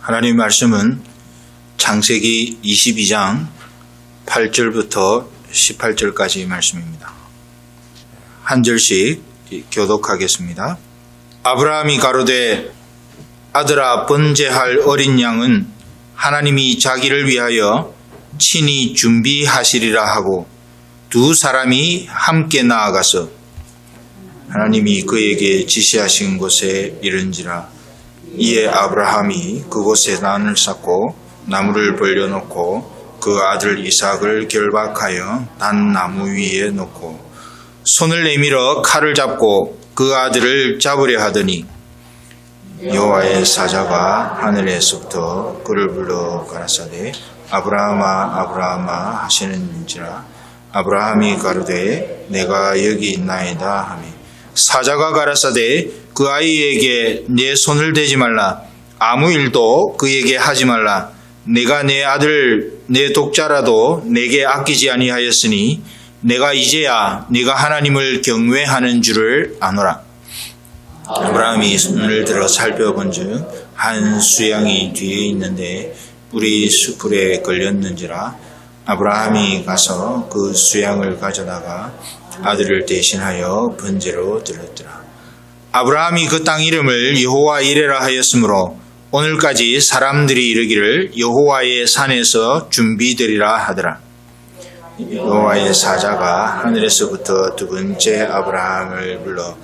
하나님의 말씀은 창세기 22장 8절부터 18절까지 말씀입니다. 한 절씩 교독하겠습니다. 아브라함이 가로되 아들아 번제할 어린 양은 하나님이 자기를 위하여 친히 준비하시리라 하고 두 사람이 함께 나아가서 하나님이 그에게 지시하신 곳에 이른지라. 이에 아브라함이 그곳에 난을 쌓고 나무를 벌려놓고 그 아들 이삭을 결박하여 단 나무 위에 놓고 손을 내밀어 칼을 잡고 그 아들을 잡으려 하더니 여호와의 사자가 하늘에서부터 그를 불러 가라사대 아브라함아 아브라함아 하시는지라. 아브라함이 가로되 내가 여기 있나이다 하며 사자가 가라사대 그 아이에게 내 손을 대지 말라. 아무 일도 그에게 하지 말라. 내가 내 아들 내 독자라도 내게 아끼지 아니하였으니 내가 이제야 네가 하나님을 경외하는 줄을 아노라. 아브라함이 손을 들어 살펴본즉 한 수양이 뒤에 있는데 뿔이 수풀에 걸렸는지라. 아브라함이 가서 그 수양을 가져다가 아들을 대신하여 번제로 드렸더라. 아브라함이 그 땅 이름을 여호와 이레라 하였으므로 오늘까지 사람들이 이르기를 여호와의 산에서 준비되리라 하더라. 여호와의 사자가 하늘에서부터 두 번째 아브라함을 불러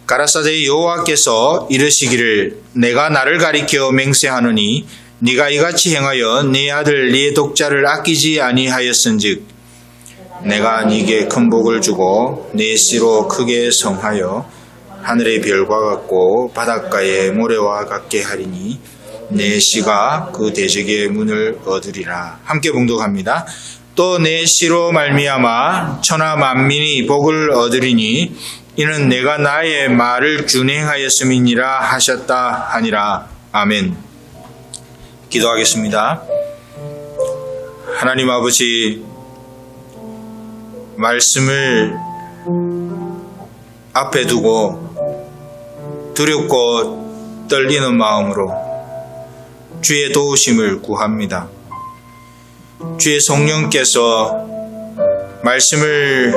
가라사대 여호와께서 이르시기를 내가 나를 가리켜 맹세하노니 네가 이같이 행하여 네 아들 네 독자를 아끼지 아니하였은즉 내가 네게 큰 복을 주고 네 씨로 크게 성하여 하늘의 별과 같고 바닷가의 모래와 같게 하리니 내 씨가 그 대적의 문을 얻으리라. 함께 봉독합니다. 또 내 씨로 말미암아 천하 만민이 복을 얻으리니 이는 내가 나의 말을 준행하였음이니라 하셨다 하니라. 아멘. 기도하겠습니다. 하나님 아버지, 말씀을 앞에 두고 두렵고 떨리는 마음으로 주의 도우심을 구합니다. 주의 성령께서 말씀을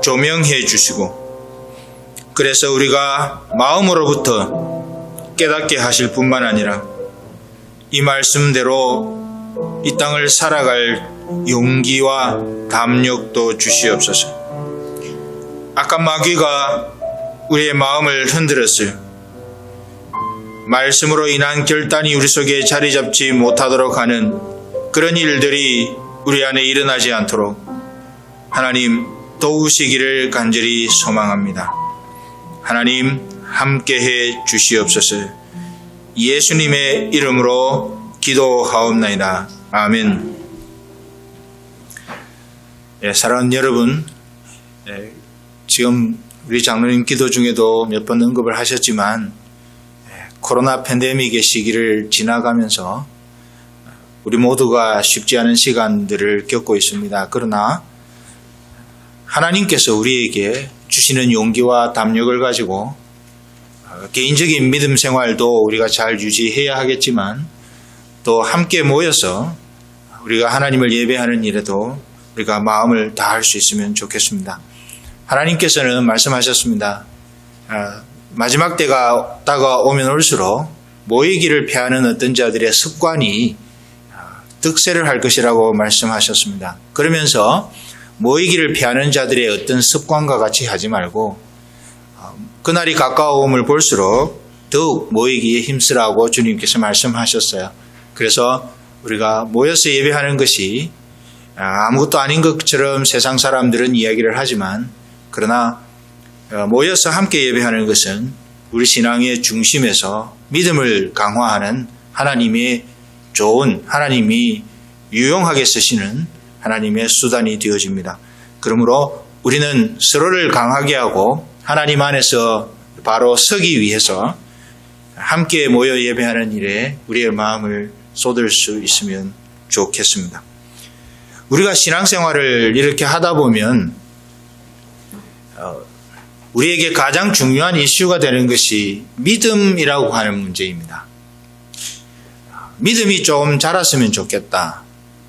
조명해 주시고 그래서 우리가 마음으로부터 깨닫게 하실 뿐만 아니라 이 말씀대로 이 땅을 살아갈 용기와 담력도 주시옵소서. 악한 마귀가 우리의 마음을 흔들었어요. 말씀으로 인한 결단이 우리 속에 자리 잡지 못하도록 하는 그런 일들이 우리 안에 일어나지 않도록 하나님 도우시기를 간절히 소망합니다. 하나님 함께해 주시옵소서. 예수님의 이름으로 기도하옵나이다. 아멘. 사랑하는 여러분, 지금 우리 장로님 기도 중에도 몇 번 언급을 하셨지만 코로나 팬데믹의 시기를 지나가면서 우리 모두가 쉽지 않은 시간들을 겪고 있습니다. 그러나 하나님께서 우리에게 주시는 용기와 담력을 가지고 개인적인 믿음 생활도 우리가 잘 유지해야 하겠지만 또 함께 모여서 우리가 하나님을 예배하는 일에도 우리가 마음을 다할 수 있으면 좋겠습니다. 하나님께서는 말씀하셨습니다. 마지막 때가 다가오면 올수록 모이기를 피하는 어떤 자들의 습관이 득세를 할 것이라고 말씀하셨습니다. 그러면서 모이기를 피하는 자들의 어떤 습관과 같이 하지 말고 그날이 가까움을 볼수록 더욱 모이기에 힘쓰라고 주님께서 말씀하셨어요. 그래서 우리가 모여서 예배하는 것이 아무것도 아닌 것처럼 세상 사람들은 이야기를 하지만 그러나 모여서 함께 예배하는 것은 우리 신앙의 중심에서 믿음을 강화하는 하나님의 좋은, 하나님이 유용하게 쓰시는 하나님의 수단이 되어집니다. 그러므로 우리는 서로를 강하게 하고 하나님 안에서 바로 서기 위해서 함께 모여 예배하는 일에 우리의 마음을 쏟을 수 있으면 좋겠습니다. 우리가 신앙생활을 이렇게 하다 보면 우리에게 가장 중요한 이슈가 되는 것이 믿음이라고 하는 문제입니다. 믿음이 좀 자랐으면 좋겠다.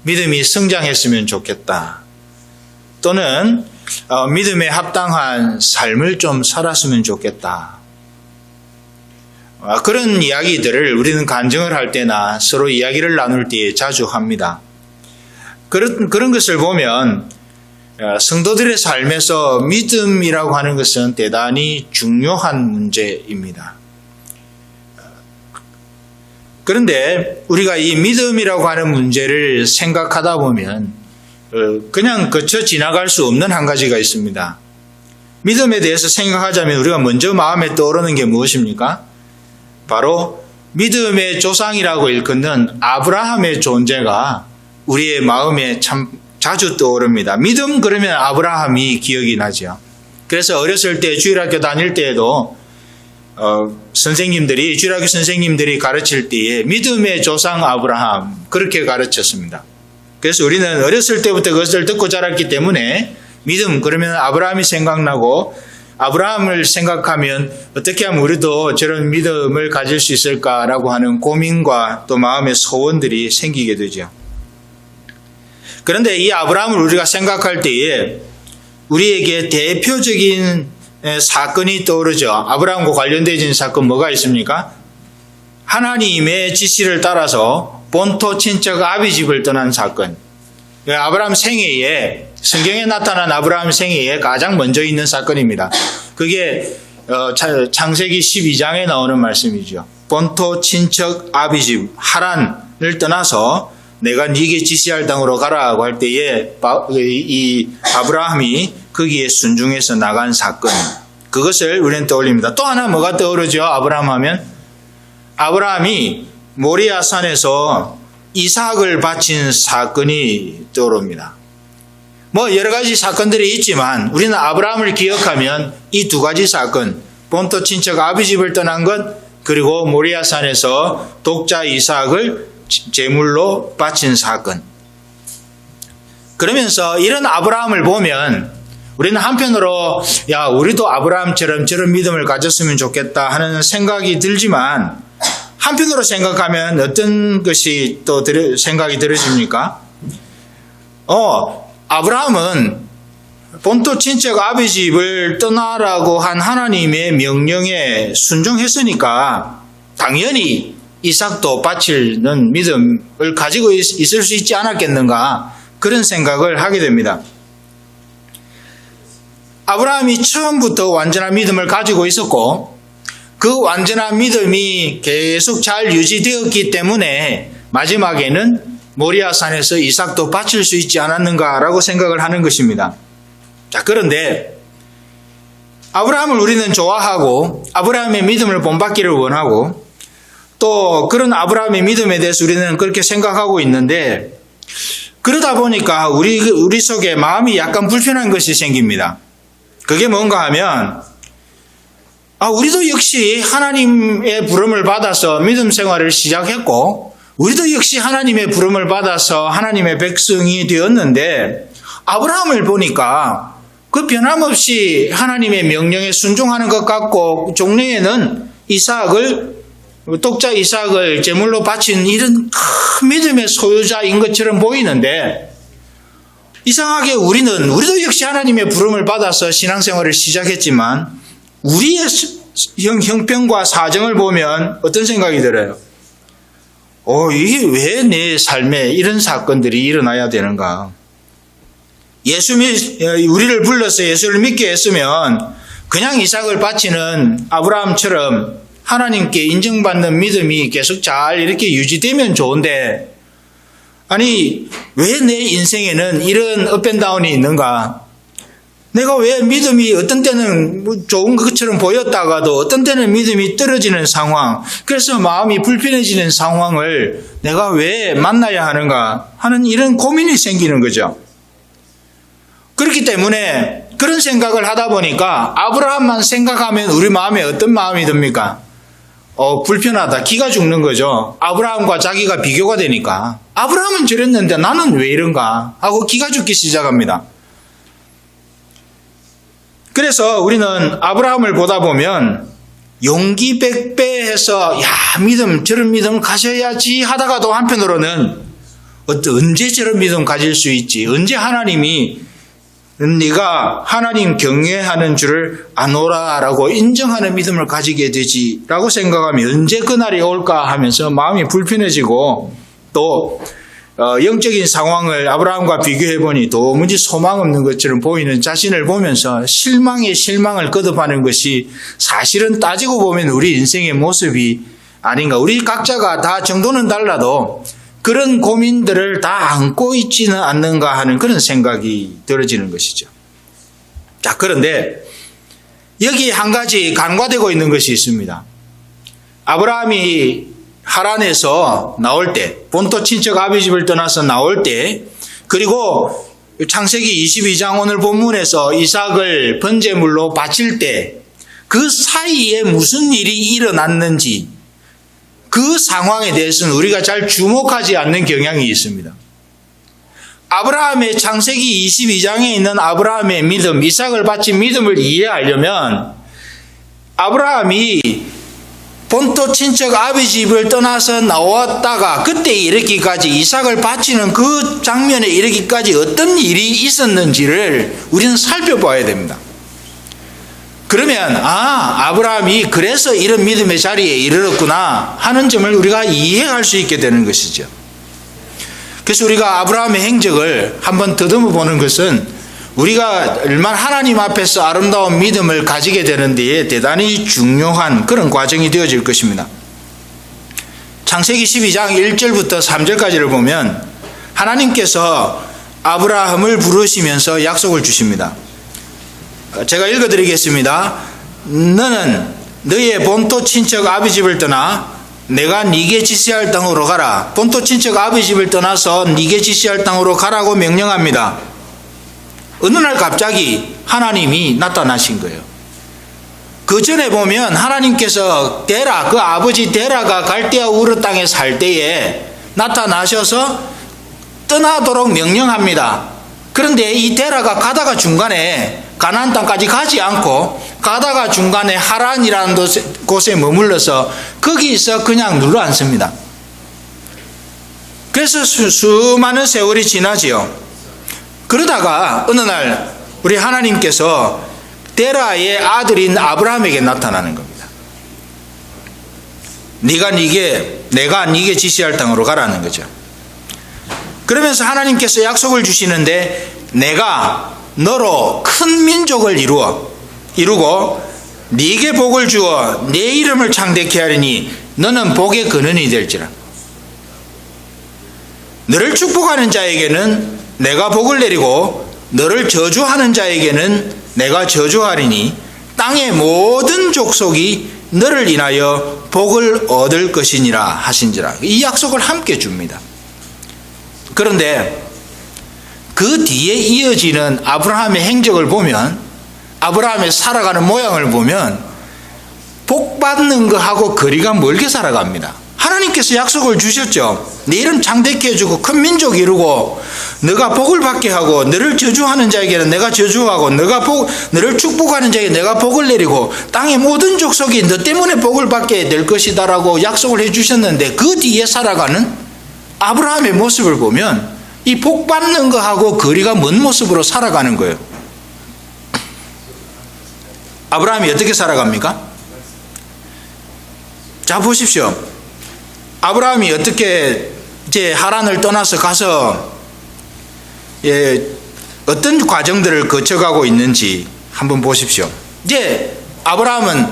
믿음이 성장했으면 좋겠다. 또는 믿음에 합당한 삶을 좀 살았으면 좋겠다. 그런 이야기들을 우리는 간증을 할 때나 서로 이야기를 나눌 때에 자주 합니다. 그런 것을 보면 성도들의 삶에서 믿음이라고 하는 것은 대단히 중요한 문제입니다. 그런데 우리가 이 믿음이라고 하는 문제를 생각하다 보면 그냥 거쳐 지나갈 수 없는 한 가지가 있습니다. 믿음에 대해서 생각하자면 우리가 먼저 마음에 떠오르는 게 무엇입니까? 바로 믿음의 조상이라고 일컫는 아브라함의 존재가 우리의 마음에 참 자주 떠오릅니다. 믿음 그러면 아브라함이 기억이 나죠. 그래서 어렸을 때 주일학교 다닐 때에도 주일학교 선생님들이 가르칠 때에 믿음의 조상 아브라함 그렇게 가르쳤습니다. 그래서 우리는 어렸을 때부터 그것을 듣고 자랐기 때문에 믿음 그러면 아브라함이 생각나고 아브라함을 생각하면 어떻게 하면 우리도 저런 믿음을 가질 수 있을까라고 하는 고민과 또 마음의 소원들이 생기게 되죠. 그런데 이 아브라함을 우리가 생각할 때에 우리에게 대표적인 사건이 떠오르죠. 아브라함과 관련되어진 사건 뭐가 있습니까? 하나님의 지시를 따라서 본토 친척 아비집을 떠난 사건. 아브라함 생애에 성경에 나타난 아브라함 생애에 가장 먼저 있는 사건입니다. 그게 창세기 12장에 나오는 말씀이죠. 본토 친척 아비집 하란을 떠나서 내가 네게 지시할 땅으로 가라고 할 때에 이 아브라함이 거기에 순종해서 나간 사건. 그것을 우리는 떠올립니다. 또 하나 뭐가 떠오르죠? 아브라함 하면 아브라함이 모리아 산에서 이삭을 바친 사건이 떠오릅니다. 여러 가지 사건들이 있지만 우리는 아브라함을 기억하면 이 두 가지 사건, 본토 친척 아비집을 떠난 것, 그리고 모리아 산에서 독자 이삭을 제물로 바친 사건. 그러면서 이런 아브라함을 보면 우리는 한편으로 우리도 아브라함처럼 저런 믿음을 가졌으면 좋겠다 하는 생각이 들지만 한편으로 생각하면 어떤 것이 또 생각이 들으십니까? 아브라함은 본토 친척 아비집을 떠나라고 한 하나님의 명령에 순종했으니까 당연히 이삭도 바치는 믿음을 가지고 있을 수 있지 않았겠는가 그런 생각을 하게 됩니다. 아브라함이 처음부터 완전한 믿음을 가지고 있었고 그 완전한 믿음이 계속 잘 유지되었기 때문에 마지막에는 모리아산에서 이삭도 바칠 수 있지 않았는가라고 생각을 하는 것입니다. 자, 그런데 아브라함을 우리는 좋아하고 아브라함의 믿음을 본받기를 원하고 또 그런 아브라함의 믿음에 대해서 우리는 그렇게 생각하고 있는데 그러다 보니까 우리 속에 마음이 약간 불편한 것이 생깁니다. 그게 뭔가 하면 우리도 역시 하나님의 부름을 받아서 믿음 생활을 시작했고 우리도 역시 하나님의 부름을 받아서 하나님의 백성이 되었는데 아브라함을 보니까 그 변함없이 하나님의 명령에 순종하는 것 같고 종래에는 독자 이삭을 제물로 바친 이런 큰 믿음의 소유자인 것처럼 보이는데 이상하게 우리도 역시 하나님의 부름을 받아서 신앙생활을 시작했지만 우리의 형편과 사정을 보면 어떤 생각이 들어요? 이게 왜 내 삶에 이런 사건들이 일어나야 되는가? 우리를 불러서 예수를 믿게 했으면 그냥 이삭을 바치는 아브라함처럼 하나님께 인정받는 믿음이 계속 잘 이렇게 유지되면 좋은데 아니 왜 내 인생에는 이런 업앤다운이 있는가? 내가 왜 믿음이 어떤 때는 좋은 것처럼 보였다가도 어떤 때는 믿음이 떨어지는 상황, 그래서 마음이 불편해지는 상황을 내가 왜 만나야 하는가 하는 이런 고민이 생기는 거죠. 그렇기 때문에 그런 생각을 하다 보니까 아브라함만 생각하면 우리 마음에 어떤 마음이 듭니까? 불편하다. 기가 죽는 거죠. 아브라함과 자기가 비교가 되니까. 아브라함은 저랬는데 나는 왜 이런가 하고 기가 죽기 시작합니다. 그래서 우리는 아브라함을 보다 보면 용기 백배해서 야 믿음 저런 믿음 가져야지 하다가도 한편으로는 언제 저런 믿음 가질 수 있지? 언제 하나님이 네가 하나님 경외하는 줄을 아노라라고 인정하는 믿음을 가지게 되지라고 생각하면 언제 그날이 올까 하면서 마음이 불편해지고 또 영적인 상황을 아브라함과 비교해 보니 도무지 소망 없는 것처럼 보이는 자신을 보면서 실망에 실망을 거듭하는 것이 사실은 따지고 보면 우리 인생의 모습이 아닌가. 우리 각자가 다 정도는 달라도 그런 고민들을 다 안고 있지는 않는가 하는 그런 생각이 들어지는 것이죠. 자, 그런데 여기 한 가지 간과되고 있는 것이 있습니다. 아브라함이 하란에서 나올 때, 본토 친척 아비 집을 떠나서 나올 때, 그리고 창세기 22장 오늘 본문에서 이삭을 번제물로 바칠 때, 그 사이에 무슨 일이 일어났는지, 그 상황에 대해서는 우리가 잘 주목하지 않는 경향이 있습니다. 아브라함의 창세기 22장에 있는 아브라함의 믿음, 이삭을 바친 믿음을 이해하려면 아브라함이 본토 친척 아비 집을 떠나서 나왔다가 그때 이르기까지 이삭을 바치는 그 장면에 이르기까지 어떤 일이 있었는지를 우리는 살펴봐야 됩니다. 그러면 아브라함이 그래서 이런 믿음의 자리에 이르렀구나 하는 점을 우리가 이해할 수 있게 되는 것이죠. 그래서 우리가 아브라함의 행적을 한번 더듬어 보는 것은 우리가 얼마나 하나님 앞에서 아름다운 믿음을 가지게 되는 데에 대단히 중요한 그런 과정이 되어질 것입니다. 창세기 12장 1절부터 3절까지를 보면 하나님께서 아브라함을 부르시면서 약속을 주십니다. 제가 읽어드리겠습니다. 너는 너의 본토 친척 아비 집을 떠나 내가 네게 지시할 땅으로 가라. 본토 친척 아비 집을 떠나서 네게 지시할 땅으로 가라고 명령합니다. 어느 날 갑자기 하나님이 나타나신 거예요. 그 전에 보면 하나님께서 데라, 그 아버지 데라가 갈대아 우르 땅에 살 때에 나타나셔서 떠나도록 명령합니다. 그런데 이 데라가 가다가 중간에 가나안 땅까지 가지 않고 가다가 중간에 하란이라는 곳에 머물러서 거기서 그냥 눌러앉습니다. 그래서 수많은 세월이 지나지요. 그러다가 어느 날 우리 하나님께서 데라의 아들인 아브라함에게 나타나는 겁니다. 내가 네게 지시할 땅으로 가라는 거죠. 그러면서 하나님께서 약속을 주시는데 내가 너로 큰 민족을 이루고 네게 복을 주어 내 이름을 창대케 하리니 너는 복의 근원이 될지라. 너를 축복하는 자에게는 내가 복을 내리고 너를 저주하는 자에게는 내가 저주하리니 땅의 모든 족속이 너를 인하여 복을 얻을 것이니라 하신지라. 이 약속을 함께 줍니다. 그런데 그 뒤에 이어지는 아브라함의 행적을 보면, 아브라함의 살아가는 모양을 보면 복 받는 것하고 거리가 멀게 살아갑니다. 하나님께서 약속을 주셨죠. 내 이름 창대케 해주고 큰 민족 이루고 너가 복을 받게 하고 너를 저주하는 자에게는 내가 저주하고 너를 축복하는 자에게 내가 복을 내리고 땅의 모든 족속이 너 때문에 복을 받게 될 것이다라고 약속을 해주셨는데 그 뒤에 살아가는 아브라함의 모습을 보면 이 복 받는 것하고 거리가 먼 모습으로 살아가는 거예요. 아브라함이 어떻게 살아갑니까? 자, 보십시오. 아브라함이 어떻게 이제 하란을 떠나서 가서 어떤 과정들을 거쳐가고 있는지 한번 보십시오. 이제 아브라함은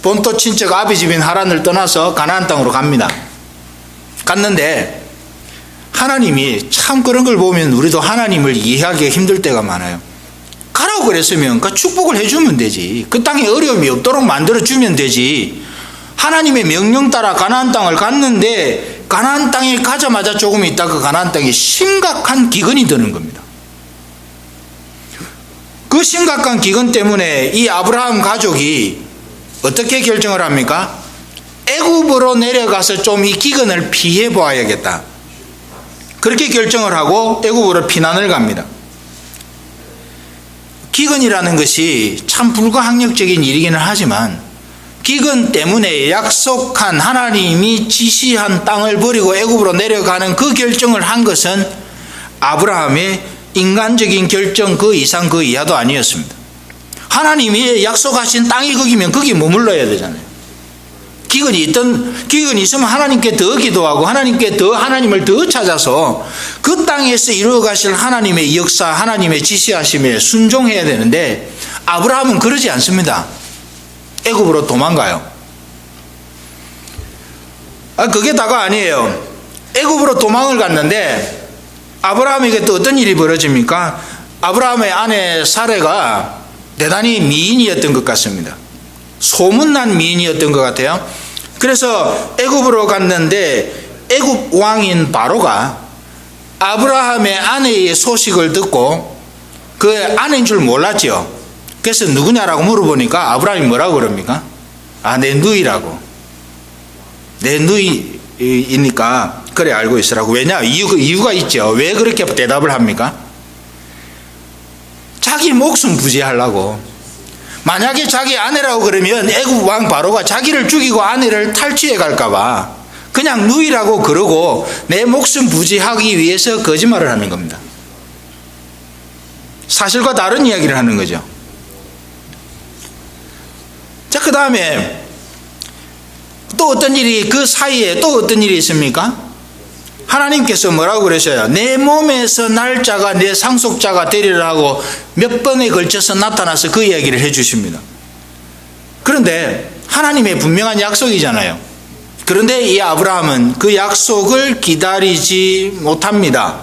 본토 친척 아비 집인 하란을 떠나서 가나안 땅으로 갑니다. 갔는데 하나님이 참 그런 걸 보면 우리도 하나님을 이해하기가 힘들 때가 많아요. 가라고 그랬으면 그 축복을 해주면 되지. 그 땅에 어려움이 없도록 만들어주면 되지. 하나님의 명령 따라 가나안 땅을 갔는데 가나안 땅에 가자마자 조금 있다가 가나안 땅에 심각한 기근이 드는 겁니다. 그 심각한 기근 때문에 이 아브라함 가족이 어떻게 결정을 합니까? 애굽으로 내려가서 좀 이 기근을 피해 보아야겠다. 그렇게 결정을 하고 애굽으로 피난을 갑니다. 기근이라는 것이 참 불가항력적인 일이기는 하지만 기근 때문에 약속한 하나님이 지시한 땅을 버리고 애굽으로 내려가는 그 결정을 한 것은 아브라함의 인간적인 결정 그 이상 그 이하도 아니었습니다. 하나님이 약속하신 땅이 거기면 거기 머물러야 되잖아요. 기근이 있으면 하나님께 더 기도하고 하나님을 더 찾아서 그 땅에서 이루어 가실 하나님의 역사, 하나님의 지시하심에 순종해야 되는데 아브라함은 그러지 않습니다. 애굽으로 도망가요. 그게 다가 아니에요. 애굽으로 도망을 갔는데 아브라함에게 또 어떤 일이 벌어집니까? 아브라함의 아내 사레가 대단히 미인이었던 것 같습니다. 소문난 미인이었던 것 같아요. 그래서 애굽으로 갔는데 애굽 왕인 바로가 아브라함의 아내의 소식을 듣고 그 아내인 줄 몰랐죠. 그래서 누구냐라고 물어보니까 아브라함이 뭐라고 그럽니까? 내 누이라고. 내 누이이니까 그래 알고 있으라고. 왜냐? 이유가 있죠. 왜 그렇게 대답을 합니까? 자기 목숨 부지하려고. 만약에 자기 아내라고 그러면 애굽 왕 바로가 자기를 죽이고 아내를 탈취해 갈까봐 그냥 누이라고 그러고 내 목숨 부지하기 위해서 거짓말을 하는 겁니다. 사실과 다른 이야기를 하는 거죠. 자, 그 다음에 또 어떤 일이, 그 사이에 또 어떤 일이 있습니까? 하나님께서 뭐라고 그러셔요? 내 몸에서 날짜가 내 상속자가 되리라 하고 몇 번에 걸쳐서 나타나서 그 이야기를 해주십니다. 그런데 하나님의 분명한 약속이잖아요. 그런데 이 아브라함은 그 약속을 기다리지 못합니다.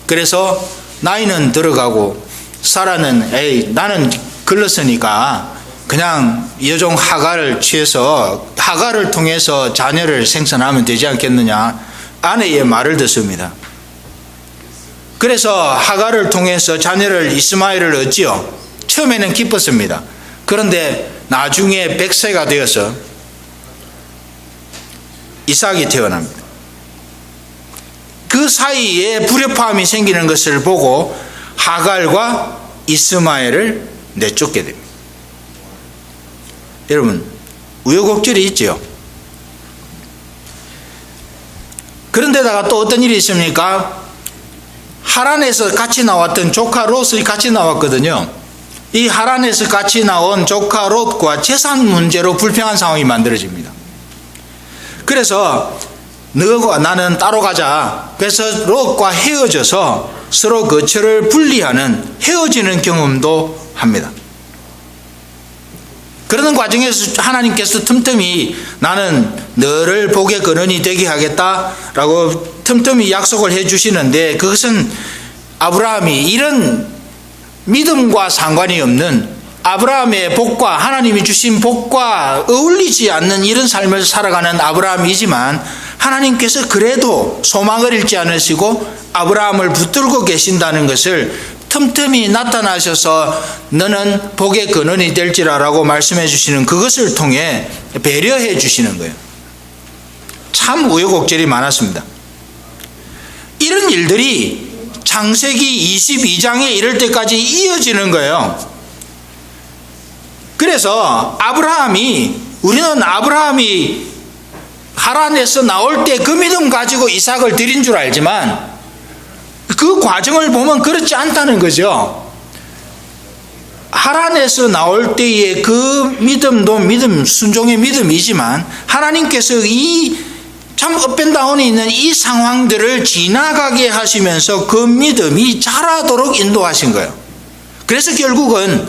그래서 나이는 들어가고 사라는 나는 글렀으니까 그냥 여종 하갈을 취해서 하갈을 통해서 자녀를 생산하면 되지 않겠느냐, 아내의 말을 듣습니다. 그래서 하갈을 통해서 자녀를 이스마엘을 얻지요. 처음에는 기뻤습니다. 그런데 나중에 100세가 되어서 이삭이 태어납니다. 그 사이에 불협화음이 생기는 것을 보고 하갈과 이스마엘을 내쫓게 됩니다. 여러분, 우여곡절이 있죠. 그런데다가 또 어떤 일이 있습니까? 하란에서 같이 나왔던 조카 롯이 같이 나왔거든요. 이 하란에서 같이 나온 조카 롯과 재산 문제로 불평한 상황이 만들어집니다. 그래서 너와 나는 따로 가자. 그래서 롯과 헤어져서 서로 거처를 분리하는, 헤어지는 경험도 합니다. 그러는 과정에서 하나님께서 틈틈이 나는 너를 복의 근원이 되게 하겠다라고 틈틈이 약속을 해주시는데, 그것은 아브라함이 이런 믿음과 상관이 없는, 아브라함의 복과 하나님이 주신 복과 어울리지 않는 이런 삶을 살아가는 아브라함이지만 하나님께서 그래도 소망을 잃지 않으시고 아브라함을 붙들고 계신다는 것을 틈틈이 나타나셔서 너는 복의 근원이 될지라라고 말씀해 주시는 그것을 통해 배려해 주시는 거예요. 참 우여곡절이 많았습니다. 이런 일들이 창세기 22장에 이럴 때까지 이어지는 거예요. 그래서 우리는 아브라함이 하란에서 나올 때 그 믿음 가지고 이삭을 드린 줄 알지만 그 과정을 보면 그렇지 않다는 거죠. 하란에서 나올 때의 그 믿음도 순종의 믿음이지만 하나님께서 이 참 업앤다운이 있는 이 상황들을 지나가게 하시면서 그 믿음이 자라도록 인도하신 거예요. 그래서 결국은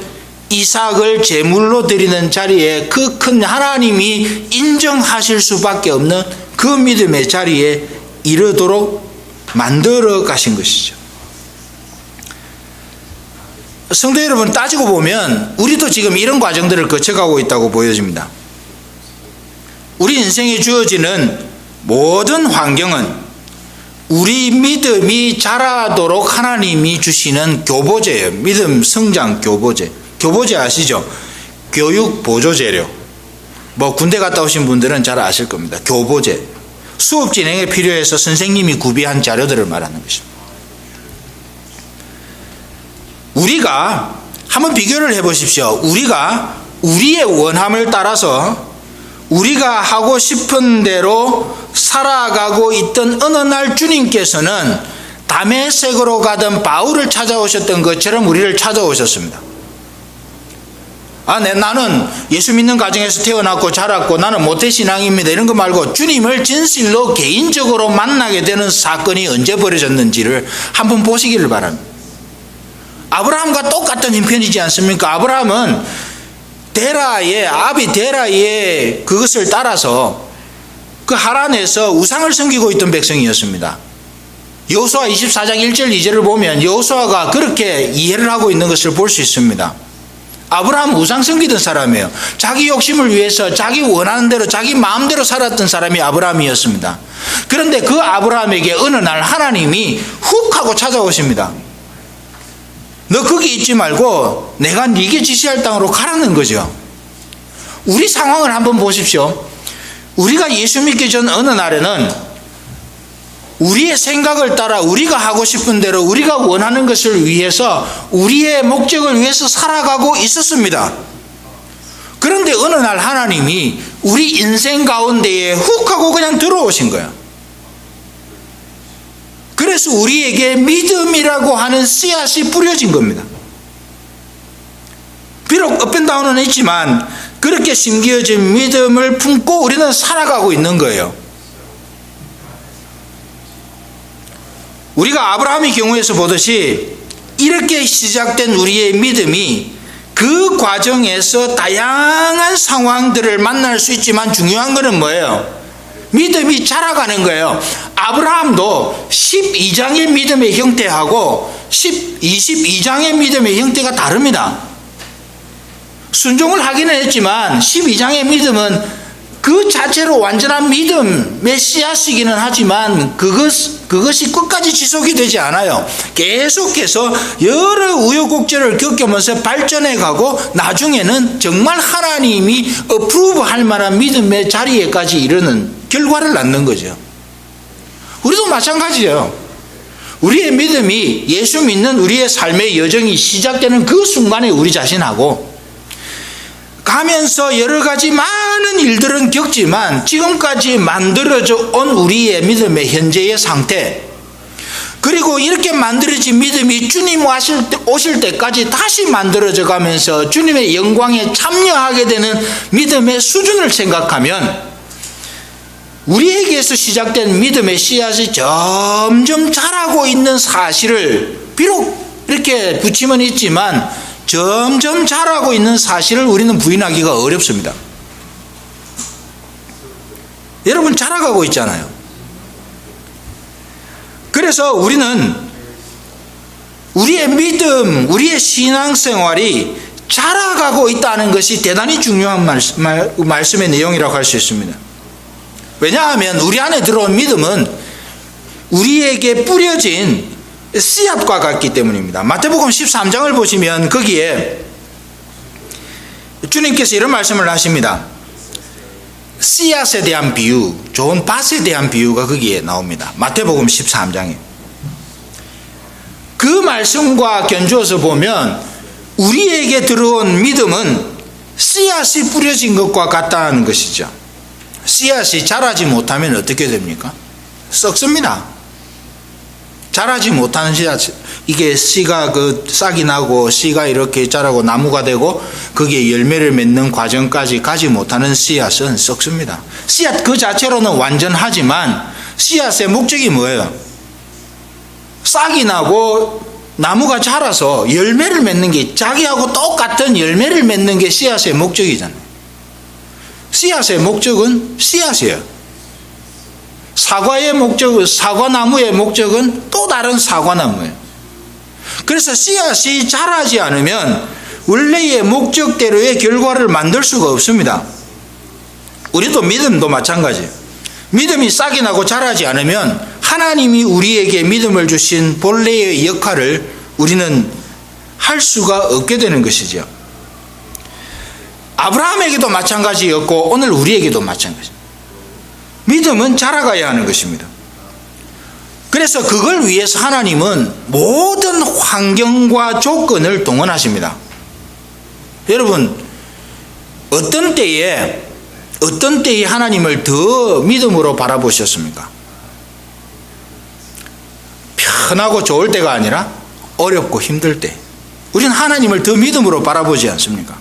이삭을 제물로 드리는 자리에 그 큰 하나님이 인정하실 수밖에 없는 그 믿음의 자리에 이르도록 만들어 가신 것이죠. 성도 여러분, 따지고 보면 우리도 지금 이런 과정들을 거쳐가고 있다고 보여집니다. 우리 인생에 주어지는 모든 환경은 우리 믿음이 자라도록 하나님이 주시는 교보제예요. 믿음 성장 교보제. 교보제 아시죠? 교육 보조재료. 군대 갔다 오신 분들은 잘 아실 겁니다. 교보제. 수업 진행에 필요해서 선생님이 구비한 자료들을 말하는 것입니다. 우리가 한번 비교를 해보십시오. 우리가 우리의 원함을 따라서 우리가 하고 싶은 대로 살아가고 있던 어느 날 주님께서는 다메섹으로 가던 바울을 찾아오셨던 것처럼 우리를 찾아오셨습니다. 나는 예수 믿는 가정에서 태어났고 자랐고 나는 모태신앙입니다, 이런 거 말고 주님을 진실로 개인적으로 만나게 되는 사건이 언제 벌어졌는지를 한번 보시기를 바랍니다. 아브라함과 똑같은 형편이지 않습니까? 아브라함은 아비 데라의 그것을 따라서 그 하란에서 우상을 섬기고 있던 백성이었습니다. 여호수아 24장 1절 2절을 보면 여호수아가 그렇게 이해를 하고 있는 것을 볼 수 있습니다. 아브라함은 우상 섬기던 사람이에요. 자기 욕심을 위해서 자기 원하는 대로 자기 마음대로 살았던 사람이 아브라함이었습니다. 그런데 그 아브라함에게 어느 날 하나님이 훅 하고 찾아오십니다. 너 거기 있지 말고 내가 네게 지시할 땅으로 가라는 거죠. 우리 상황을 한번 보십시오. 우리가 예수 믿기 전 어느 날에는 우리의 생각을 따라 우리가 하고 싶은 대로 우리가 원하는 것을 위해서 우리의 목적을 위해서 살아가고 있었습니다. 그런데 어느 날 하나님이 우리 인생 가운데에 훅 하고 그냥 들어오신 거예요. 그래서 우리에게 믿음이라고 하는 씨앗이 뿌려진 겁니다. 비록 업앤다운은 있지만 그렇게 심겨진 믿음을 품고 우리는 살아가고 있는 거예요. 우리가 아브라함의 경우에서 보듯이 이렇게 시작된 우리의 믿음이 그 과정에서 다양한 상황들을 만날 수 있지만 중요한 것은 뭐예요? 믿음이 자라가는 거예요. 아브라함도 12장의 믿음의 형태하고 22장의 믿음의 형태가 다릅니다. 순종을 하기는 했지만 12장의 믿음은 그 자체로 완전한 믿음의 씨앗이기는 하지만 그것이 끝까지 지속이 되지 않아요. 계속해서 여러 우여곡절을 겪으면서 발전해 가고 나중에는 정말 하나님이 어프로브할 만한 믿음의 자리에까지 이르는 결과를 낳는 거죠. 우리도 마찬가지예요. 우리의 믿음이 예수 믿는 우리의 삶의 여정이 시작되는 그 순간에 우리 자신하고 가면서 여러 가지 많은 일들은 겪지만 지금까지 만들어져 온 우리의 믿음의 현재의 상태, 그리고 이렇게 만들어진 믿음이 주님 오실 때까지 다시 만들어져 가면서 주님의 영광에 참여하게 되는 믿음의 수준을 생각하면 우리에게서 시작된 믿음의 씨앗이 점점 자라고 있는 사실을, 비록 이렇게 붙임은 있지만 점점 자라고 있는 사실을 우리는 부인하기가 어렵습니다. 여러분, 자라가고 있잖아요. 그래서 우리는 우리의 믿음, 우리의 신앙생활이 자라가고 있다는 것이 대단히 중요한 말씀의 내용이라고 할 수 있습니다. 왜냐하면 우리 안에 들어온 믿음은 우리에게 뿌려진 씨앗과 같기 때문입니다. 마태복음 13장을 보시면 거기에 주님께서 이런 말씀을 하십니다. 씨앗에 대한 비유, 좋은 밭에 대한 비유가 거기에 나옵니다. 마태복음 13장에. 그 말씀과 견주어서 보면 우리에게 들어온 믿음은 씨앗이 뿌려진 것과 같다는 것이죠. 씨앗이 자라지 못하면 어떻게 됩니까? 썩습니다. 자라지 못하는 씨앗, 이게 씨가 싹이 나고 씨가 이렇게 자라고 나무가 되고 거기에 열매를 맺는 과정까지 가지 못하는 씨앗은 썩습니다. 씨앗 그 자체로는 완전하지만 씨앗의 목적이 뭐예요? 싹이 나고 나무가 자라서 열매를 맺는 게, 자기하고 똑같은 열매를 맺는 게 씨앗의 목적이잖아요. 씨앗의 목적은 씨앗이에요. 사과나무의 목적은 또 다른 사과나무예요. 그래서 씨앗이 자라지 않으면 원래의 목적대로의 결과를 만들 수가 없습니다. 우리도 믿음도 마찬가지예요. 믿음이 싹이 나고 자라지 않으면 하나님이 우리에게 믿음을 주신 본래의 역할을 우리는 할 수가 없게 되는 것이죠. 아브라함에게도 마찬가지였고 오늘 우리에게도 마찬가지입니다. 믿음은 자라가야 하는 것입니다. 그래서 그걸 위해서 하나님은 모든 환경과 조건을 동원하십니다. 여러분, 어떤 때에 하나님을 더 믿음으로 바라보셨습니까? 편하고 좋을 때가 아니라 어렵고 힘들 때 우리는 하나님을 더 믿음으로 바라보지 않습니까?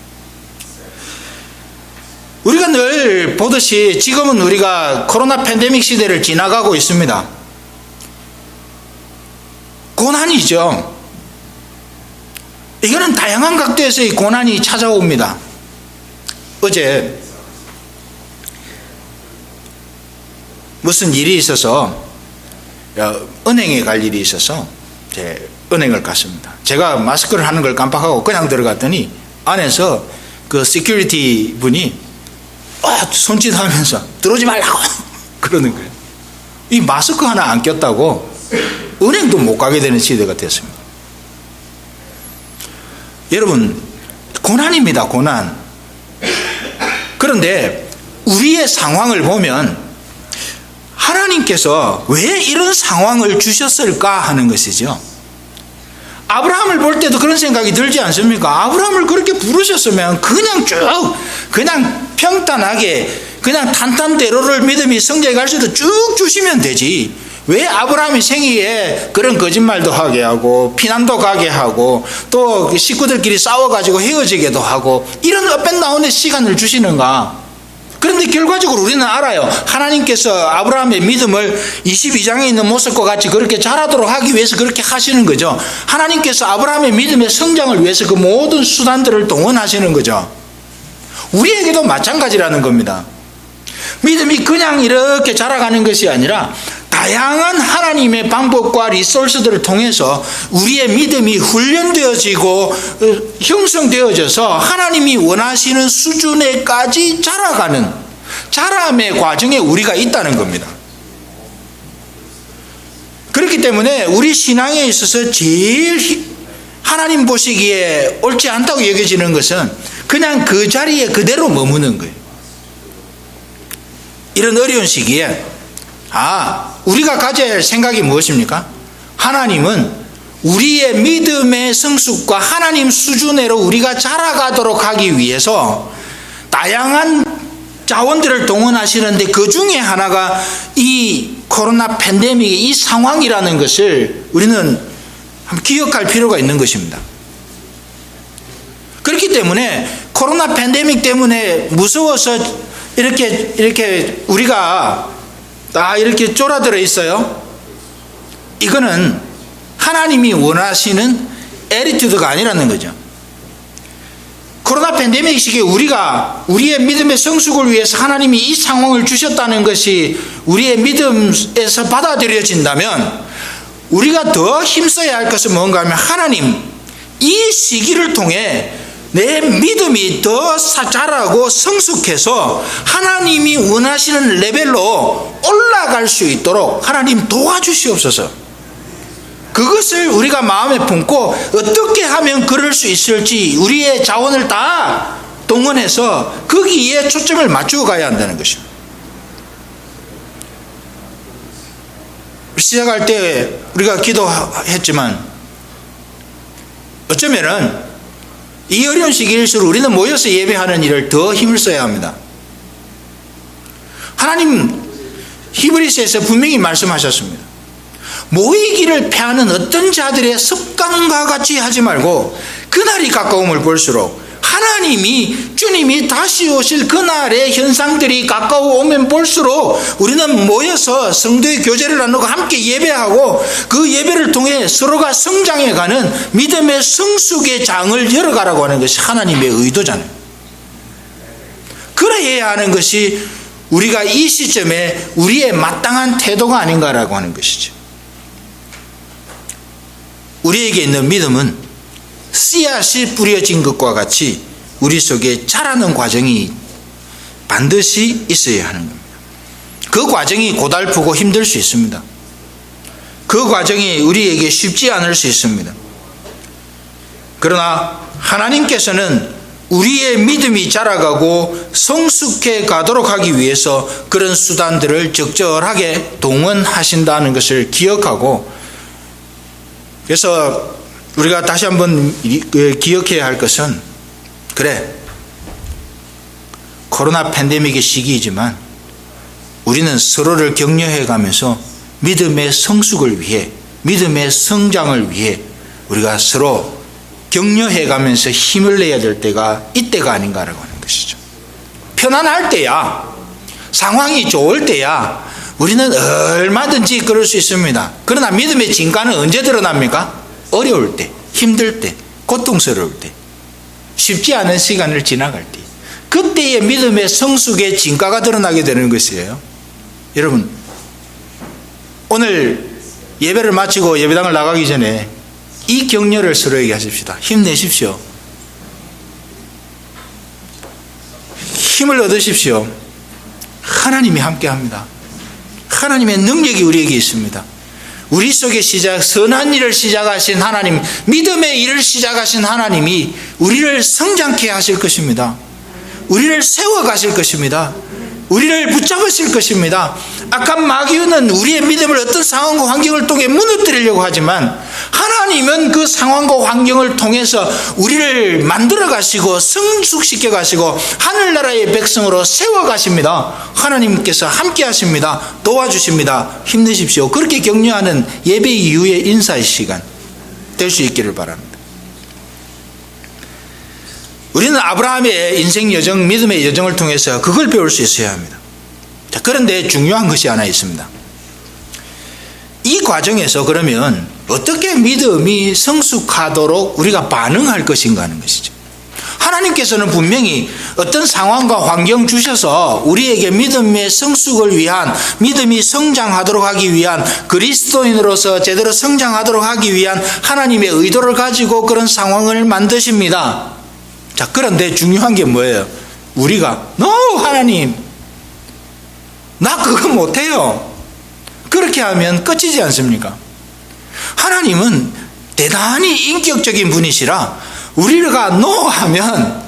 우리가 늘 보듯이 지금은 우리가 코로나 팬데믹 시대를 지나가고 있습니다. 고난이죠. 이거는 다양한 각도에서의 고난이 찾아옵니다. 어제 무슨 일이 있어서 은행에 갈 일이 있어서 은행을 갔습니다. 제가 마스크를 하는 걸 깜빡하고 그냥 들어갔더니 안에서 그 시큐리티 분이 손짓하면서 들어오지 말라고 그러는 거예요. 이 마스크 하나 안 꼈다고 은행도 못 가게 되는 시대가 됐습니다. 여러분, 고난입니다. 고난. 그런데 우리의 상황을 보면 하나님께서 왜 이런 상황을 주셨을까 하는 것이죠. 아브라함을 볼 때도 그런 생각이 들지 않습니까? 아브라함을 그렇게 부르셨으면 그냥 평탄하게 그냥 탄탄대로를 믿음이 성장해 갈 수도 쭉 주시면 되지. 왜 아브라함이 생애에 그런 거짓말도 하게 하고 피난도 가게 하고 또 식구들끼리 싸워가지고 헤어지게도 하고 이런 업앤다운의 시간을 주시는가? 그런데 결과적으로 우리는 알아요. 하나님께서 아브라함의 믿음을 22장에 있는 모습과 같이 그렇게 자라도록 하기 위해서 그렇게 하시는 거죠. 하나님께서 아브라함의 믿음의 성장을 위해서 그 모든 수단들을 동원하시는 거죠. 우리에게도 마찬가지라는 겁니다. 믿음이 그냥 이렇게 자라가는 것이 아니라 다양한 하나님의 방법과 리소스들을 통해서 우리의 믿음이 훈련되어지고 형성되어져서 하나님이 원하시는 수준에까지 자라가는 자람의 과정에 우리가 있다는 겁니다. 그렇기 때문에 우리 신앙에 있어서 제일 하나님 보시기에 옳지 않다고 여겨지는 것은 그냥 그 자리에 그대로 머무는 거예요. 이런 어려운 시기에 우리가 가져야 할 생각이 무엇입니까? 하나님은 우리의 믿음의 성숙과 하나님 수준으로 우리가 자라가도록 하기 위해서 다양한 자원들을 동원하시는데 그 중에 하나가 이 코로나 팬데믹의 이 상황이라는 것을 우리는 한번 기억할 필요가 있는 것입니다. 그렇기 때문에 코로나 팬데믹 때문에 무서워서 이렇게 우리가 다 이렇게 쫄아들어 있어요. 이거는 하나님이 원하시는 애티튜드가 아니라는 거죠. 코로나 팬데믹 시기에 우리가 우리의 믿음의 성숙을 위해서 하나님이 이 상황을 주셨다는 것이 우리의 믿음에서 받아들여진다면 우리가 더 힘써야 할 것은 뭔가 하면 하나님 이 시기를 통해 내 믿음이 더 자라고 성숙해서 하나님이 원하시는 레벨로 올라갈 수 있도록 하나님 도와주시옵소서. 그것을 우리가 마음에 품고 어떻게 하면 그럴 수 있을지 우리의 자원을 다 동원해서 거기에 초점을 맞추어 가야 한다는 것입니다. 시작할 때 우리가 기도했지만 어쩌면은 이 어려운 시기일수록 우리는 모여서 예배하는 일을 더 힘을 써야 합니다. 하나님 히브리서에서 분명히 말씀하셨습니다. 모이기를 패하는 어떤 자들의 습관과 같이 하지 말고 그날이 가까움을 볼수록 하나님이 주님이 다시 오실 그날의 현상들이 가까워오면 볼수록 우리는 모여서 성도의 교제를 나누고 함께 예배하고 그 예배를 통해 서로가 성장해가는 믿음의 성숙의 장을 열어가라고 하는 것이 하나님의 의도잖아요. 그래야 하는 것이 우리가 이 시점에 우리의 마땅한 태도가 아닌가라고 하는 것이죠. 우리에게 있는 믿음은 씨앗이 뿌려진 것과 같이 우리 속에 자라는 과정이 반드시 있어야 하는 겁니다. 그 과정이 고달프고 힘들 수 있습니다. 그 과정이 우리에게 쉽지 않을 수 있습니다. 그러나 하나님께서는 우리의 믿음이 자라가고 성숙해 가도록 하기 위해서 그런 수단들을 적절하게 동원하신다는 것을 기억하고, 그래서 우리가 다시 한번 기억해야 할 것은, 그래, 코로나 팬데믹의 시기이지만 우리는 서로를 격려해 가면서 믿음의 성숙을 위해, 믿음의 성장을 위해 우리가 서로 격려해 가면서 힘을 내야 될 때가 이때가 아닌가라고 하는 것이죠. 편안할 때야, 상황이 좋을 때야 우리는 얼마든지 그럴 수 있습니다. 그러나 믿음의 진가는 언제 드러납니까? 어려울 때, 힘들 때, 고통스러울 때, 쉽지 않은 시간을 지나갈 때, 그때의 믿음의 성숙의 진가가 드러나게 되는 것이에요. 여러분, 오늘 예배를 마치고 예배당을 나가기 전에 이 격려를 서로에게 하십시다. 힘내십시오. 힘을 얻으십시오. 하나님이 함께합니다. 하나님의 능력이 우리에게 있습니다. 우리 속에 선한 일을 시작하신 하나님, 믿음의 일을 시작하신 하나님이 우리를 성장케 하실 것입니다. 우리를 세워가실 것입니다. 우리를 붙잡으실 것입니다. 악한 마귀는 우리의 믿음을 어떤 상황과 환경을 통해 무너뜨리려고 하지만 하나님은 그 상황과 환경을 통해서 우리를 만들어 가시고 성숙시켜 가시고 하늘나라의 백성으로 세워 가십니다. 하나님께서 함께 하십니다. 도와주십니다. 힘내십시오. 그렇게 격려하는 예배 이후의 인사의 시간 될 수 있기를 바랍니다. 우리는 아브라함의 인생 여정, 믿음의 여정을 통해서 그걸 배울 수 있어야 합니다. 자, 그런데 중요한 것이 하나 있습니다. 이 과정에서 그러면 어떻게 믿음이 성숙하도록 우리가 반응할 것인가 하는 것이죠. 하나님께서는 분명히 어떤 상황과 환경 주셔서 우리에게 믿음의 성숙을 위한, 믿음이 성장하도록 하기 위한, 그리스도인으로서 제대로 성장하도록 하기 위한 하나님의 의도를 가지고 그런 상황을 만드십니다. 자, 그런데 중요한 게 뭐예요? 우리가 하나님, 나 그거 못해요. 그렇게 하면 끝이지 않습니까? 하나님은 대단히 인격적인 분이시라 우리가 하면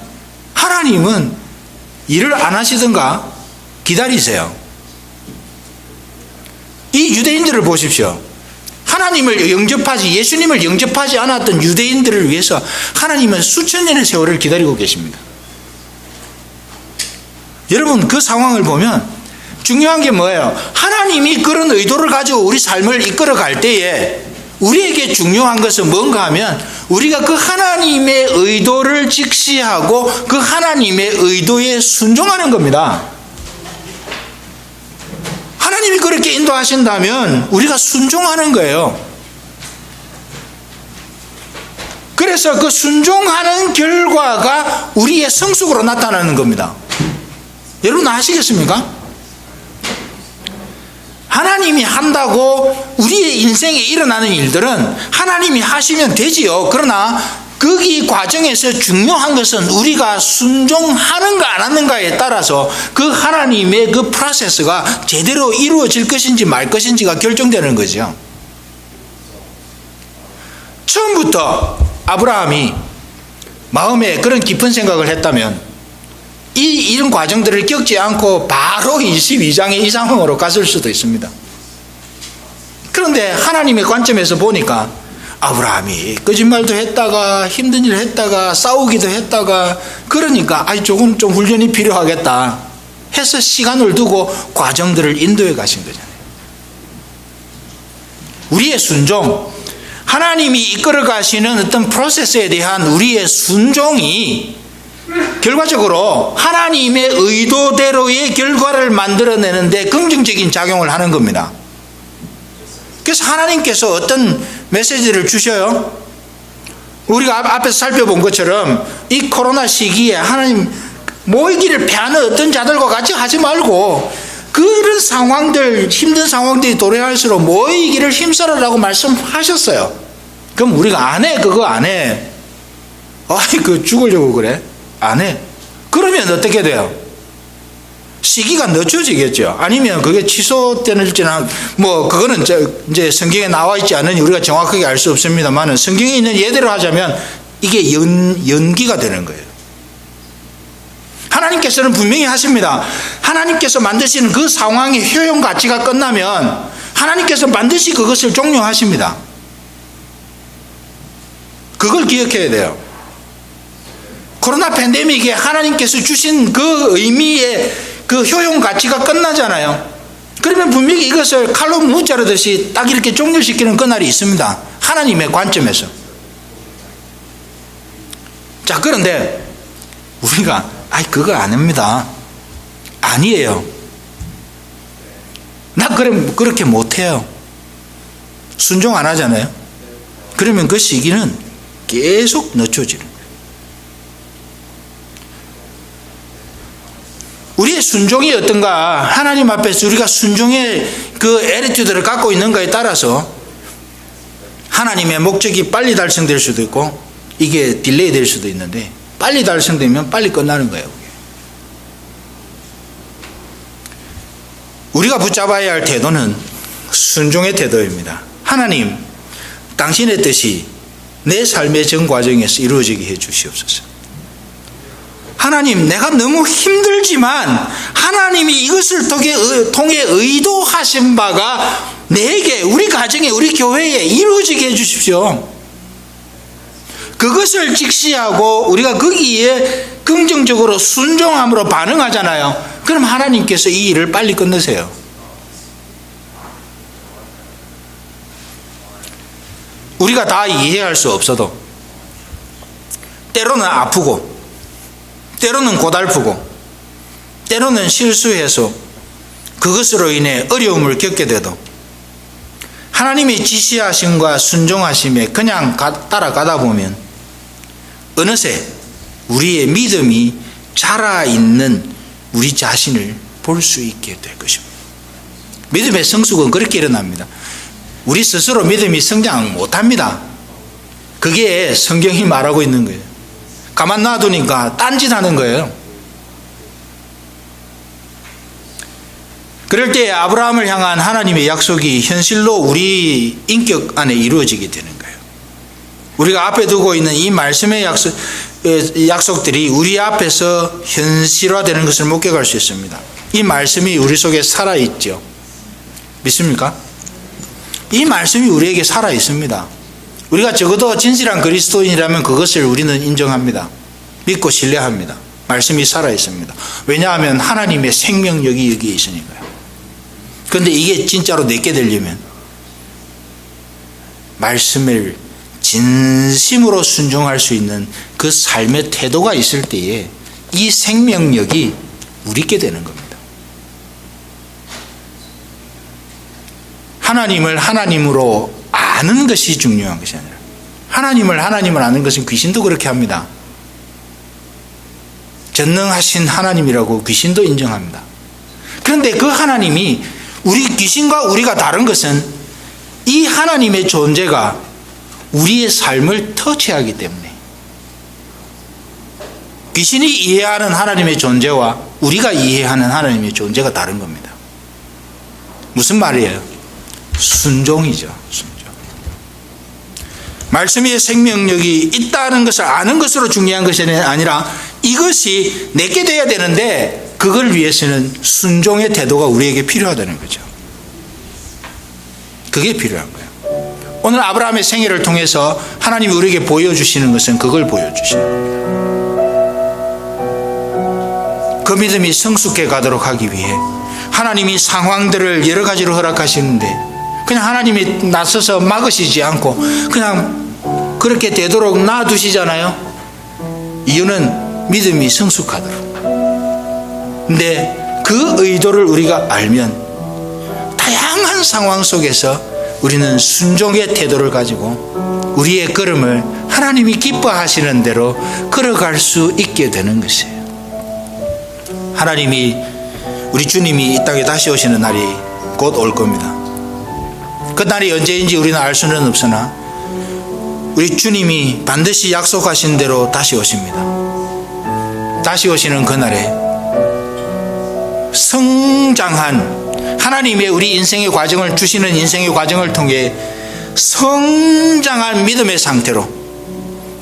하나님은 일을 안 하시든가 기다리세요. 이 유대인들을 보십시오. 예수님을 영접하지 않았던 유대인들을 위해서 하나님은 수천 년의 세월을 기다리고 계십니다. 여러분, 그 상황을 보면 중요한 게 뭐예요? 하나님이 그런 의도를 가지고 우리 삶을 이끌어 갈 때에 우리에게 중요한 것은 뭔가 하면 우리가 그 하나님의 의도를 직시하고 그 하나님의 의도에 순종하는 겁니다. 하나님이 그렇게 인도하신다면 우리가 순종하는 거예요. 그래서 그 순종하는 결과가 우리의 성숙으로 나타나는 겁니다. 여러분 아시겠습니까? 하나님이 한다고 우리의 인생에 일어나는 일들은 하나님이 하시면 되지요. 그러나 거기 과정에서 중요한 것은 우리가 순종하는가 안 하는가에 따라서 그 하나님의 그 프로세스가 제대로 이루어질 것인지 말 것인지가 결정되는 거죠. 처음부터 아브라함이 마음에 그런 깊은 생각을 했다면 이런 과정들을 겪지 않고 바로 22장의 이 상황으로 갔을 수도 있습니다. 그런데 하나님의 관점에서 보니까 아브라함이 거짓말도 했다가 힘든 일을 했다가 싸우기도 했다가 그러니까 조금 좀 훈련이 필요하겠다 해서 시간을 두고 과정들을 인도해 가신 거잖아요. 우리의 순종, 하나님이 이끌어 가시는 어떤 프로세스에 대한 우리의 순종이 결과적으로 하나님의 의도대로의 결과를 만들어내는데 긍정적인 작용을 하는 겁니다. 그래서 하나님께서 어떤 메시지를 주셔요? 우리가 앞에서 살펴본 것처럼 이 코로나 시기에 하나님 모이기를 패하는 어떤 자들과 같이 하지 말고 그런 상황들, 힘든 상황들이 도래할수록 모이기를 힘써라라고 말씀하셨어요. 그럼 우리가 안 해? 그거 안 해? 그 죽으려고 그래? 안 해? 그러면 어떻게 돼요? 시기가 늦춰지겠죠. 아니면 그게 취소되는지는 그거는 이제 성경에 나와 있지 않으니 우리가 정확하게 알 수 없습니다만 성경에 있는 예대로 하자면 이게 연기가 되는 거예요. 하나님께서는 분명히 하십니다. 하나님께서 만드시는 그 상황의 효용 가치가 끝나면 하나님께서 반드시 그것을 종료하십니다. 그걸 기억해야 돼요. 코로나 팬데믹에 하나님께서 주신 그 의미의 그 효용 가치가 끝나잖아요. 그러면 분명히 이것을 칼로 무자르듯이 딱 이렇게 종결시키는 그날이 있습니다. 하나님의 관점에서. 자, 그런데 우리가 그거 아닙니다. 아니에요. 나 그렇게 못해요. 순종 안 하잖아요. 그러면 그 시기는 계속 늦춰지는 거예요. 우리의 순종이 어떤가, 하나님 앞에서 우리가 순종의 그 애티튜드를 갖고 있는가에 따라서 하나님의 목적이 빨리 달성될 수도 있고 이게 딜레이 될 수도 있는데, 빨리 달성되면 빨리 끝나는 거예요. 우리가 붙잡아야 할 태도는 순종의 태도입니다. 하나님, 당신의 뜻이 내 삶의 전 과정에서 이루어지게 해 주시옵소서. 하나님, 내가 너무 힘들지만 하나님이 이것을 통해 의도하신 바가 내게, 우리 가정에, 우리 교회에 이루어지게 해 주십시오. 그것을 직시하고 우리가 거기에 긍정적으로 순종함으로 반응하잖아요. 그럼 하나님께서 이 일을 빨리 끝내세요. 우리가 다 이해할 수 없어도 때로는 아프고 때로는 고달프고 때로는 실수해서 그것으로 인해 어려움을 겪게 돼도 하나님이 지시하심과 순종하심에 그냥 따라가다 보면 어느새 우리의 믿음이 자라있는 우리 자신을 볼 수 있게 될 것입니다. 믿음의 성숙은 그렇게 일어납니다. 우리 스스로 믿음이 성장 못합니다. 그게 성경이 말하고 있는 거예요. 가만 놔두니까 딴짓하는 거예요. 그럴 때 아브라함을 향한 하나님의 약속이 현실로 우리 인격 안에 이루어지게 되는 거예요. 우리가 앞에 두고 있는 이 말씀의 약속들이 우리 앞에서 현실화되는 것을 목격할 수 있습니다. 이 말씀이 우리 속에 살아있죠. 믿습니까? 이 말씀이 우리에게 살아있습니다. 우리가 적어도 진실한 그리스도인이라면 그것을 우리는 인정합니다. 믿고 신뢰합니다. 말씀이 살아있습니다. 왜냐하면 하나님의 생명력이 여기에 있으니까요. 그런데 이게 진짜로 내게 되려면 말씀을 진심으로 순종할 수 있는 그 삶의 태도가 있을 때에 이 생명력이 우리께 되는 겁니다. 하나님을 하나님으로 아는 것이 중요한 것이 아니라 하나님을 아는 것은 귀신도 그렇게 합니다. 전능하신 하나님이라고 귀신도 인정합니다. 그런데 그 하나님이 우리 귀신과 우리가 다른 것은 이 하나님의 존재가 우리의 삶을 터치하기 때문에 귀신이 이해하는 하나님의 존재와 우리가 이해하는 하나님의 존재가 다른 겁니다. 무슨 말이에요? 순종이죠. 순종. 말씀의 생명력이 있다는 것을 아는 것으로 중요한 것이 아니라 이것이 내게 돼야 되는데 그걸 위해서는 순종의 태도가 우리에게 필요하다는 거죠. 그게 필요한 거예요. 오늘 아브라함의 생애를 통해서 하나님이 우리에게 보여주시는 것은 그걸 보여주시는 겁니다. 그 믿음이 성숙해 가도록 하기 위해 하나님이 상황들을 여러 가지로 허락하시는데 그냥 하나님이 나서서 막으시지 않고 그냥 그렇게 되도록 놔두시잖아요. 이유는 믿음이 성숙하도록. 근데 그 의도를 우리가 알면 다양한 상황 속에서 우리는 순종의 태도를 가지고 우리의 걸음을 하나님이 기뻐하시는 대로 걸어갈 수 있게 되는 것이에요. 하나님이, 우리 주님이 이 땅에 다시 오시는 날이 곧 올 겁니다. 그 날이 언제인지 우리는 알 수는 없으나 우리 주님이 반드시 약속하신 대로 다시 오십니다. 다시 오시는 그날에 성장한 하나님의 우리 인생의 과정을 주시는 인생의 과정을 통해 성장한 믿음의 상태로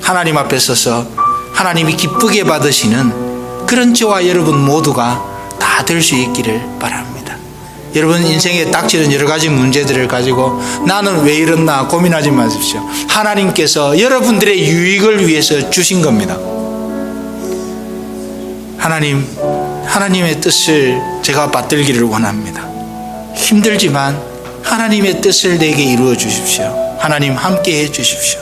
하나님 앞에 서서 하나님이 기쁘게 받으시는 그런 저와 여러분 모두가 다 될 수 있기를 바랍니다. 여러분 인생에 닥치는 여러 가지 문제들을 가지고 나는 왜 이랬나 고민하지 마십시오. 하나님께서 여러분들의 유익을 위해서 주신 겁니다. 하나님의 뜻을 제가 받들기를 원합니다. 힘들지만 하나님의 뜻을 내게 이루어 주십시오. 하나님 함께 해 주십시오.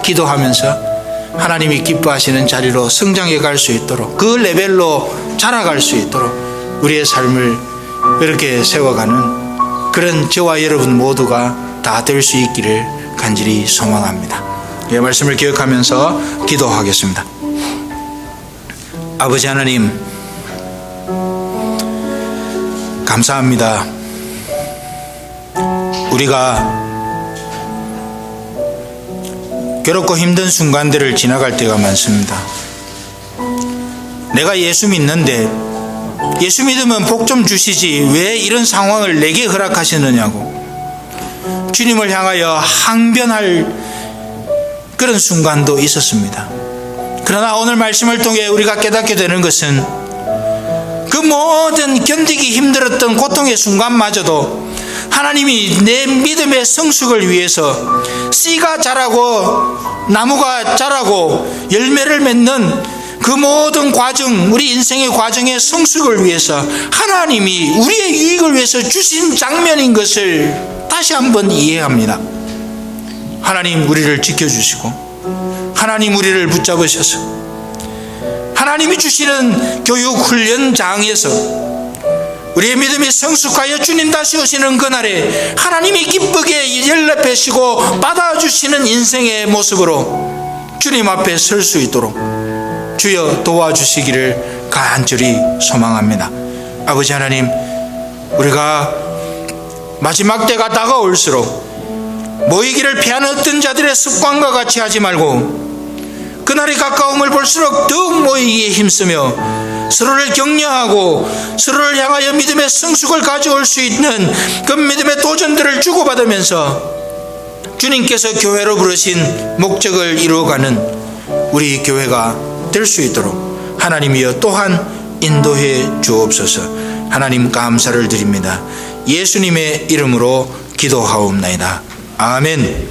기도하면서 하나님이 기뻐하시는 자리로 성장해 갈 수 있도록, 그 레벨로 자라갈 수 있도록 우리의 삶을 이렇게 세워가는 그런 저와 여러분 모두가 다 될 수 있기를 간절히 소망합니다. 이 말씀을 기억하면서 기도하겠습니다. 아버지 하나님, 감사합니다. 우리가 괴롭고 힘든 순간들을 지나갈 때가 많습니다. 내가 예수 믿는데, 예수 믿으면 복 좀 주시지 왜 이런 상황을 내게 허락하시느냐고 주님을 향하여 항변할 그런 순간도 있었습니다. 그러나 오늘 말씀을 통해 우리가 깨닫게 되는 것은 그 모든 견디기 힘들었던 고통의 순간마저도 하나님이 내 믿음의 성숙을 위해서 씨가 자라고 나무가 자라고 열매를 맺는 그 모든 과정, 우리 인생의 과정의 성숙을 위해서 하나님이 우리의 유익을 위해서 주신 장면인 것을 다시 한번 이해합니다. 하나님 우리를 지켜주시고 하나님 우리를 붙잡으셔서 하나님이 주시는 교육 훈련장에서 우리의 믿음이 성숙하여 주님 다시 오시는 그날에 하나님이 기쁘게 연락하시고 받아주시는 인생의 모습으로 주님 앞에 설 수 있도록 주여 도와주시기를 간절히 소망합니다. 아버지 하나님, 우리가 마지막 때가 다가올수록 모이기를 피하는 어떤 자들의 습관과 같이 하지 말고 그날이 가까움을 볼수록 더욱 모이기에 힘쓰며 서로를 격려하고 서로를 향하여 믿음의 성숙을 가져올 수 있는 그 믿음의 도전들을 주고받으면서 주님께서 교회로 부르신 목적을 이루어가는 우리 교회가 될 수 있도록 하나님이여 또한 인도해 주옵소서. 하나님 감사를 드립니다. 예수님의 이름으로 기도하옵나이다. 아멘.